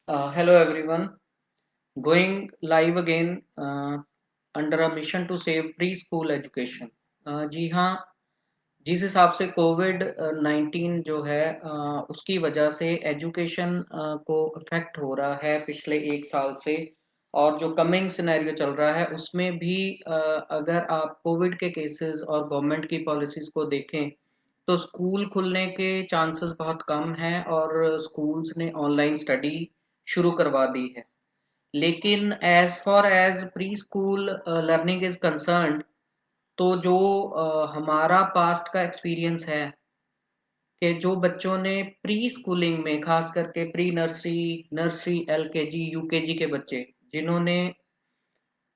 Hello everyone, going live again under a mission to save preschool education. जी हाँ, जिस हिसाब से कोविड 19 जो है उसकी वजह से एजुकेशन को इफेक्ट हो रहा है पिछले एक साल से और जो कमिंग सिनेरियो चल रहा है उसमें भी अगर आप कोविड के केसेस और गवर्नमेंट की पॉलिसीज को देखें तो स्कूल खुलने के चांसेस बहुत कम हैं और स्कूल्स ने ऑनलाइन स्टडी शुरू करवा दी है। लेकिन as far as pre school learning is concerned, तो जो हमारा पास्ट का एक्सपीरियंस है कि जो बच्चों ने प्री स्कूलिंग में खास करके pre nursery nursery LKG UKG के बच्चे जिन्होंने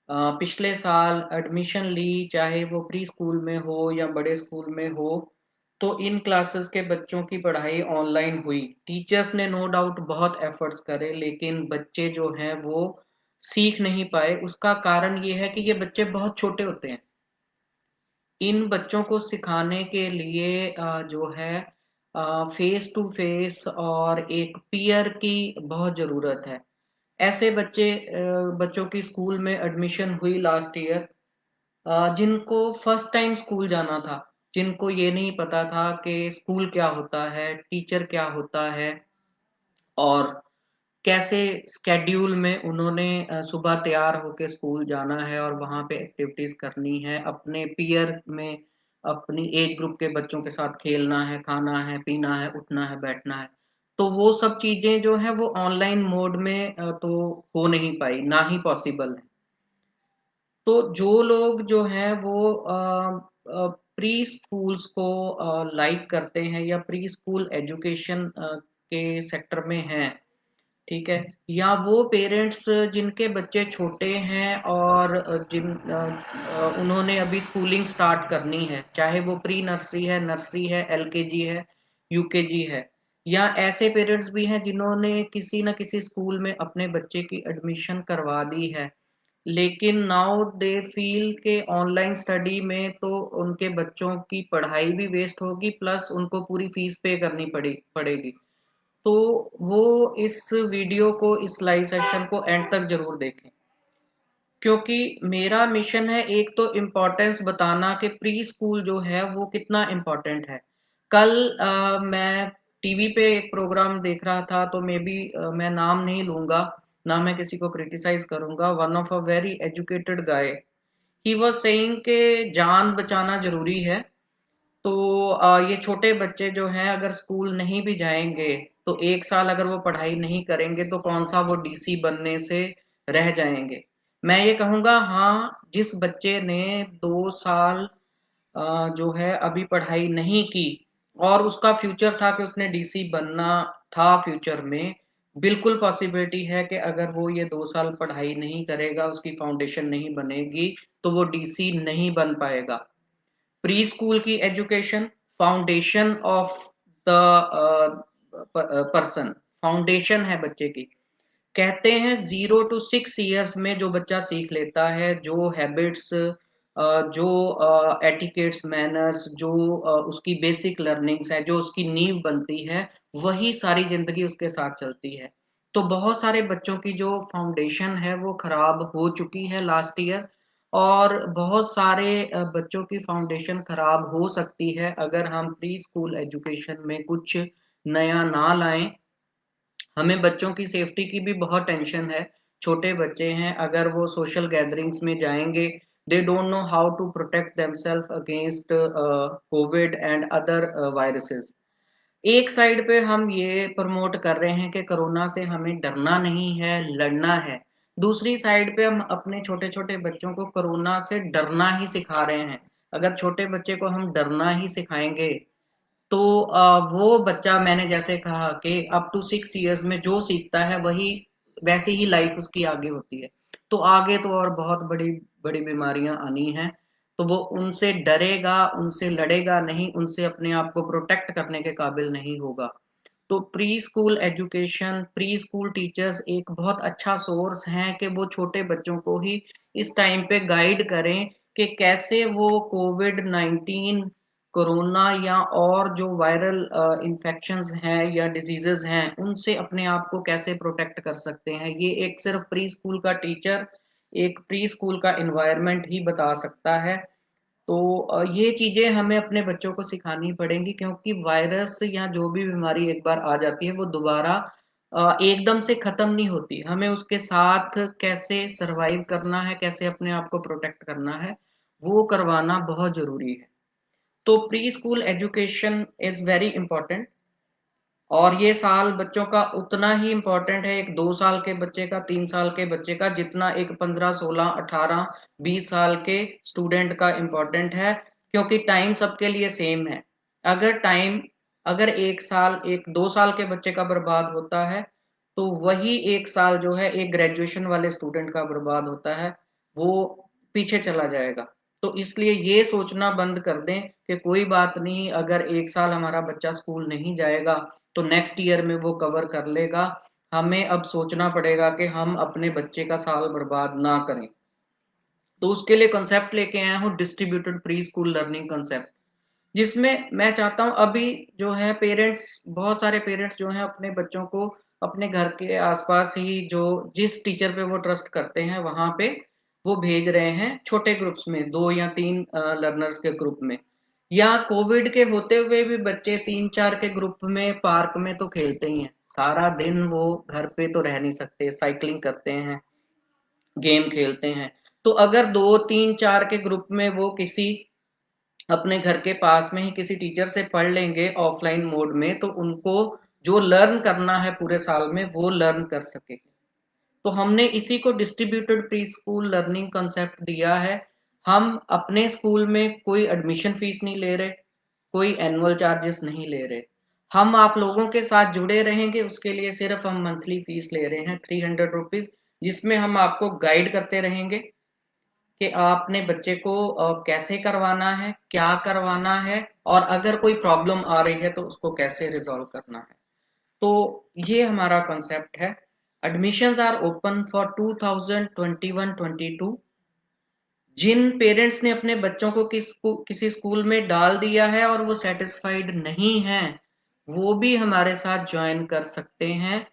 पिछले साल एडमिशन ली, चाहे वो प्री स्कूल में हो या बड़े स्कूल में हो, तो इन क्लासेस के बच्चों की पढ़ाई ऑनलाइन हुई। टीचर्स ने नो डाउट बहुत एफर्ट्स करे, लेकिन बच्चे जो हैं वो सीख नहीं पाए। उसका कारण ये है कि ये बच्चे बहुत छोटे होते हैं। इन बच्चों को सिखाने के लिए जो है फेस टू फेस और एक पीयर की बहुत ज़रूरत है। ऐसे बच्चों की स्कूल में एडमिशन हुई लास्ट ईयर, जिनको फर्स्ट टाइम स्कूल जाना था, जिनको ये नहीं पता था कि स्कूल क्या होता है, टीचर क्या होता है और कैसे स्केड्यूल में उन्होंने सुबह तैयार होके स्कूल जाना है और वहाँ पे एक्टिविटीज करनी है, अपने पीयर में अपनी एज ग्रुप के बच्चों के साथ खेलना है, खाना है, पीना है, उठना है, बैठना है। तो वो सब चीजें जो है वो ऑनलाइन मोड में तो हो नहीं पाई, ना ही पॉसिबल है। तो जो लोग जो हैं वो प्री स्कूल्स को लाइक करते हैं या प्री स्कूल एजुकेशन के सेक्टर में हैं, ठीक है, या वो पेरेंट्स जिनके बच्चे छोटे हैं और उन्होंने अभी स्कूलिंग स्टार्ट करनी है, चाहे वो प्री नर्सरी है, एलकेजी है, यूकेजी है, या ऐसे पेरेंट्स भी हैं जिन्होंने किसी न किसी स्कूल में अपने बच्चे की एडमिशन करवा दी है, लेकिन नाउ दे फील के ऑनलाइन स्टडी में तो उनके बच्चों की पढ़ाई भी वेस्ट होगी, प्लस उनको पूरी फीस पे करनी पड़ेगी। तो वो इस वीडियो को, इस लाइव सेशन को एंड तक जरूर देखें, क्योंकि मेरा मिशन है एक तो इम्पोर्टेंस बताना कि प्री स्कूल जो है वो कितना इम्पोर्टेंट है। कल मैं टीवी पे एक प्रोग्राम देख रहा था, तो मे बी मैं नाम नहीं लूंगा, ना मैं किसी को क्रिटिसाइज करूंगा। One of a very educated guy, he was saying के जान बचाना जरूरी है। तो ये छोटे बच्चे जो हैं अगर स्कूल नहीं भी जाएंगे तो एक साल अगर वो पढ़ाई नहीं करेंगे तो कौन सा वो डीसी बनने से रह जाएंगे। मैं ये कहूँगा, हाँ, जिस बच्चे ने 2 साल जो है अभी पढ़ाई नहीं की और उसका फ्यूचर था कि उसने डीसी बनना था फ्यूचर में, बिल्कुल पॉसिबिलिटी है कि अगर वो ये 2 साल पढ़ाई नहीं करेगा, उसकी फाउंडेशन नहीं बनेगी, तो वो डीसी नहीं बन पाएगा। प्री स्कूल की education foundation of the person, foundation है बच्चे की। कहते हैं 0 to 6 years में जो बच्चा सीख लेता है, जो हैबिट्स, जो एटिकेट्स, मैनर्स, जो उसकी बेसिक लर्निंग्स है, जो उसकी नींव बनती है, वही सारी जिंदगी उसके साथ चलती है। तो बहुत सारे बच्चों की जो फाउंडेशन है वो खराब हो चुकी है लास्ट ईयर, और बहुत सारे बच्चों की फाउंडेशन खराब हो सकती है अगर हम प्री स्कूल एजुकेशन में कुछ नया ना लाएं। हमें बच्चों की सेफ्टी की भी बहुत टेंशन है। छोटे बच्चे हैं, अगर वो सोशल गैदरिंग्स में जाएंगे, they don't know how to protect themselves against COVID and other viruses. एक साइड पे हम ये प्रमोट कर रहे हैं कि कोरोना से हमें डरना नहीं है, लड़ना है। दूसरी साइड पे हम अपने छोटे छोटे बच्चों को कोरोना से डरना ही सिखा रहे हैं। अगर छोटे बच्चे को हम डरना ही सिखाएंगे तो वो बच्चा, मैंने जैसे कहा कि अप टू 6 years में जो सीखता है वही, वैसी ही लाइफ उसकी आगे होती है। तो आगे तो और बहुत बड़ी बड़ी बीमारियां आनी हैं, तो वो उनसे डरेगा, उनसे लड़ेगा नहीं, उनसे अपने आप को प्रोटेक्ट करने के काबिल नहीं होगा। तो pre school education, pre school teachers एक बहुत अच्छा सोर्स हैं कि वो छोटे बच्चों को ही इस टाइम पे गाइड करें कि कैसे वो कोविड 19 कोरोना या और जो वायरल इन्फेक्शंस हैं या डिजीजेस हैं उनसे अपने आप को कैसे प्रोटेक्ट कर सकते हैं, ये एक सिर्फ प्री स्कूल का टीचर, एक प्री स्कूल का इन्वायरमेंट ही बता सकता है। तो ये चीजें हमें अपने बच्चों को सिखानी पड़ेंगी, क्योंकि वायरस या जो भी बीमारी एक बार आ जाती है वो दोबारा एकदम से खत्म नहीं होती। हमें उसके साथ कैसे सरवाइव करना है, कैसे अपने आप को प्रोटेक्ट करना है, वो करवाना बहुत जरूरी है। तो pre school education is very important, और ये साल बच्चों का उतना ही इम्पोर्टेंट है, एक 2 साल के बच्चे का, 3 साल के बच्चे का, जितना एक 15 16 18 20 साल के स्टूडेंट का इम्पोर्टेंट है। क्योंकि टाइम सबके लिए सेम है। अगर टाइम, अगर एक साल एक 2 साल के बच्चे का बर्बाद होता है, तो वही एक साल जो है एक ग्रेजुएशन वाले स्टूडेंट का बर्बाद होता है, वो पीछे चला जाएगा। तो इसलिए ये सोचना बंद कर दें कि कोई बात नहीं, अगर एक साल हमारा बच्चा स्कूल नहीं जाएगा तो नेक्स्ट ईयर में वो कवर कर लेगा। हमें अब सोचना पड़ेगा कि हम अपने बच्चे का साल बर्बाद ना करें। तो उसके लिए कॉन्सेप्ट लेके आया हूँ distributed pre school learning concept, जिसमें मैं चाहता हूँ अभी जो है पेरेंट्स, बहुत सारे पेरेंट्स जो हैं अपने बच्चों को अपने घर के आसपास ही, जो जिस टीचर पे वो ट्रस्ट करते हैं वहां पे वो भेज रहे हैं छोटे ग्रुप्स में, 2 या 3 लर्नर्स के ग्रुप में। या कोविड के होते हुए भी बच्चे 3 4 के ग्रुप में पार्क में तो खेलते ही हैं, सारा दिन वो घर पे तो रह नहीं सकते, साइकिलिंग करते हैं, गेम खेलते हैं। तो अगर 2 3 4 के ग्रुप में वो किसी अपने घर के पास में ही किसी टीचर से पढ़ लेंगे ऑफलाइन मोड में, तो उनको जो लर्न करना है पूरे साल में वो लर्न कर सके। तो हमने इसी को distributed pre school learning concept दिया है। हम अपने स्कूल में कोई एडमिशन फीस नहीं ले रहे, कोई एनुअल चार्जेस नहीं ले रहे। हम आप लोगों के साथ जुड़े रहेंगे, उसके लिए सिर्फ हम मंथली फीस ले रहे हैं 300 रुपीज, जिसमें हम आपको गाइड करते रहेंगे कि आपने बच्चे को कैसे करवाना है, क्या करवाना है, और अगर कोई प्रॉब्लम आ रही है तो उसको कैसे रिजॉल्व करना है। तो ये हमारा कॉन्सेप्ट है। Admissions are open for 2021-22। जिन पेरेंट्स ने अपने बच्चों को किसी स्कूल में डाल दिया है और वो सेटिस्फाइड नहीं है, वो भी हमारे साथ ज्वाइन कर सकते हैं।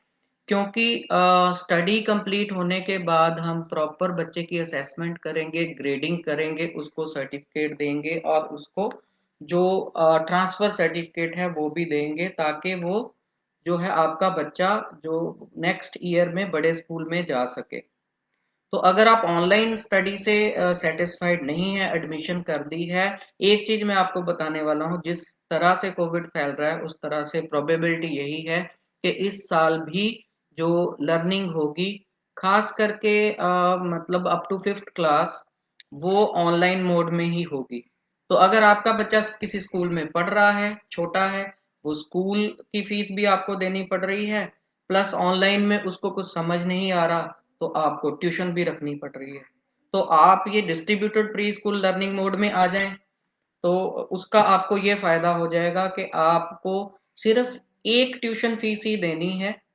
क्योंकि स्टडी कंप्लीट होने के बाद हम प्रॉपर बच्चे की असेसमेंट करेंगे, ग्रेडिंग करेंगे, उसको सर्टिफिकेट देंगे, और उसको जो ट्रांसफर सर्टिफिकेट है वो भी देंगे, ताकि वो जो है आपका बच्चा जो नेक्स्ट ईयर में बड़े स्कूल में जा सके। तो अगर आप ऑनलाइन स्टडी से सेटिस्फाइड नहीं है, एडमिशन कर दी है, एक चीज मैं आपको बताने वाला हूँ, जिस तरह से कोविड फैल रहा है उस तरह से प्रोबेबिलिटी यही है कि इस साल भी जो लर्निंग होगी, खास करके मतलब अप टू 5th क्लास, वो ऑनलाइन मोड में ही होगी। तो अगर आपका बच्चा किसी स्कूल में पढ़ रहा है, छोटा है, वो स्कूल की फीस भी आपको देनी पड़ रही है, प्लस ऑनलाइन में उसको कुछ समझ नहीं आ रहा, तो आपको ट्यूशन भी रखनी पड़ रही है। तो आप ये distributed pre school learning mode में आ जाएं, तो उसका आपको ये फायदा हो जाएगा कि आपको सिर्फ एक ट्यूशन फीस ही देनी है,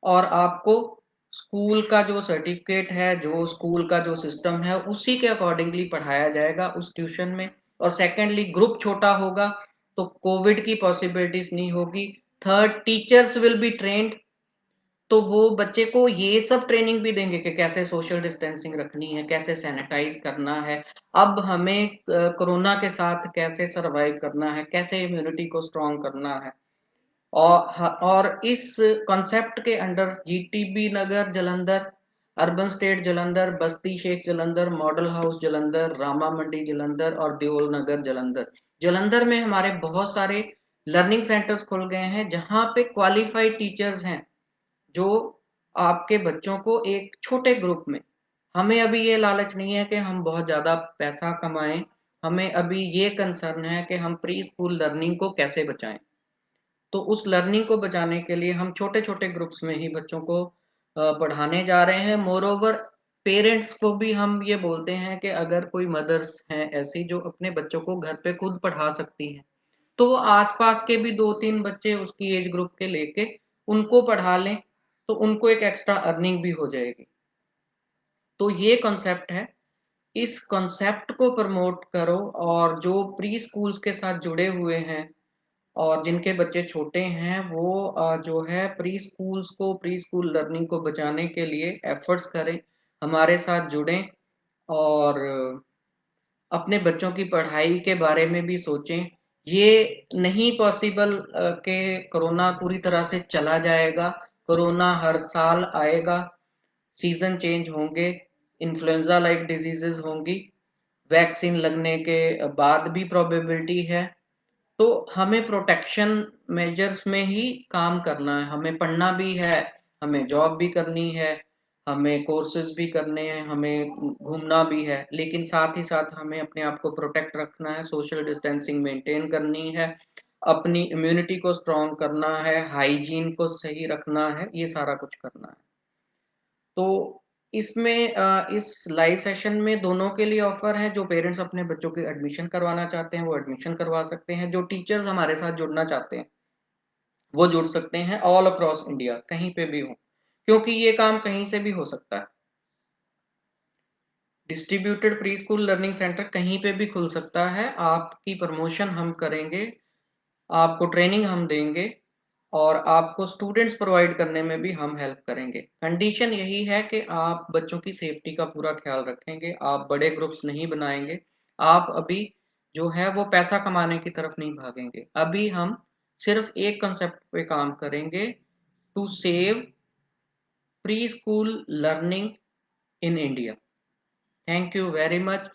और आपको स्कूल का जो सर्टिफिकेट है, जो स्कूल का जो सिस्टम है, उसी के अकॉर्डिंगली पढ़ाया जाएगा उस ट्यूशन में। और सेकेंडली ग्रुप छोटा होगा, तो कोविड की पॉसिबिलिटीज नहीं होगी। Third, teachers will be trained, तो वो बच्चे को ये सब ट्रेनिंग भी देंगे कि कैसे सोशल डिस्टेंसिंग रखनी है, कैसे सैनिटाइज करना है, अब हमें कोरोना के साथ कैसे सरवाइव करना है, कैसे इम्यूनिटी को स्ट्रॉन्ग करना है। और इस कॉन्सेप्ट के अंडर जीटीबी नगर जलंधर, अर्बन स्टेट जलंधर, बस्ती शेख जलंधर, मॉडल हाउस जलंधर, रामा मंडी जलंधर और देओल नगर जलंधर, जलंधर में हमारे बहुत सारे लर्निंग सेंटर्स खुल गए हैं, जहाँ पे क्वालिफाइड टीचर्स हैं जो आपके बच्चों को एक छोटे ग्रुप में, हमें अभी ये लालच नहीं है कि हम बहुत ज्यादा पैसा कमाएं, हमें अभी ये कंसर्न है कि हम प्री स्कूल लर्निंग को कैसे बचाएं। तो उस लर्निंग को बचाने के लिए हम छोटे छोटे ग्रुप्स में ही बच्चों को पढ़ाने जा रहे हैं। मोर ओवर, पेरेंट्स को भी हम ये बोलते हैं कि अगर कोई मदर्स हैं ऐसी जो अपने बच्चों को घर पे खुद पढ़ा सकती हैं, तो वो आसपास के भी 2 3 बच्चे उसकी एज ग्रुप के लेके उनको पढ़ा लें, तो उनको एक एक्स्ट्रा अर्निंग भी हो जाएगी। तो ये कॉन्सेप्ट है, इस कॉन्सेप्ट को प्रमोट करो, और जो प्री स्कूल्स के साथ जुड़े हुए हैं और जिनके बच्चे छोटे हैं वो जो है प्री स्कूल लर्निंग को बचाने के लिए एफर्ट्स करें, हमारे साथ जुड़ें और अपने बच्चों की पढ़ाई के बारे में भी सोचें। ये नहीं पॉसिबल कि कोरोना पूरी तरह से चला जाएगा। कोरोना हर साल आएगा, सीजन चेंज होंगे, इन्फ्लुएंजा लाइक डिजीजेस होंगी, वैक्सीन लगने के बाद भी प्रोबेबिलिटी है। तो हमें प्रोटेक्शन मेजर्स में ही काम करना है, हमें पढ़ना भी है, हमें जॉब भी करनी है, हमें कोर्सेज भी करने हैं, हमें घूमना भी है, लेकिन साथ ही साथ हमें अपने आप को प्रोटेक्ट रखना है, सोशल डिस्टेंसिंग मेंटेन करनी है, अपनी इम्यूनिटी को स्ट्रॉन्ग करना है, हाइजीन को सही रखना है, ये सारा कुछ करना है। तो इसमें इस लाइव सेशन में दोनों के लिए ऑफर है। जो पेरेंट्स अपने बच्चों की एडमिशन करवाना चाहते हैं वो एडमिशन करवा सकते हैं, जो टीचर्स हमारे साथ जुड़ना चाहते हैं वो जुड़ सकते हैं, ऑल अक्रॉस इंडिया कहीं पे भी हो, क्योंकि ये काम कहीं से भी हो सकता है। Distributed pre school learning centre कहीं पे भी खुल सकता है, आपकी प्रमोशन हम करेंगे, आपको ट्रेनिंग हम देंगे और आपको स्टूडेंट्स प्रोवाइड करने में भी हम हेल्प करेंगे। कंडीशन यही है कि आप बच्चों की सेफ्टी का पूरा ख्याल रखेंगे, आप बड़े ग्रुप्स नहीं बनाएंगे, आप अभी जो है वो पैसा कमाने की तरफ नहीं भागेंगे। अभी हम सिर्फ एक कंसेप्ट पे काम करेंगे, to save pre school learning in India. Thank you very much.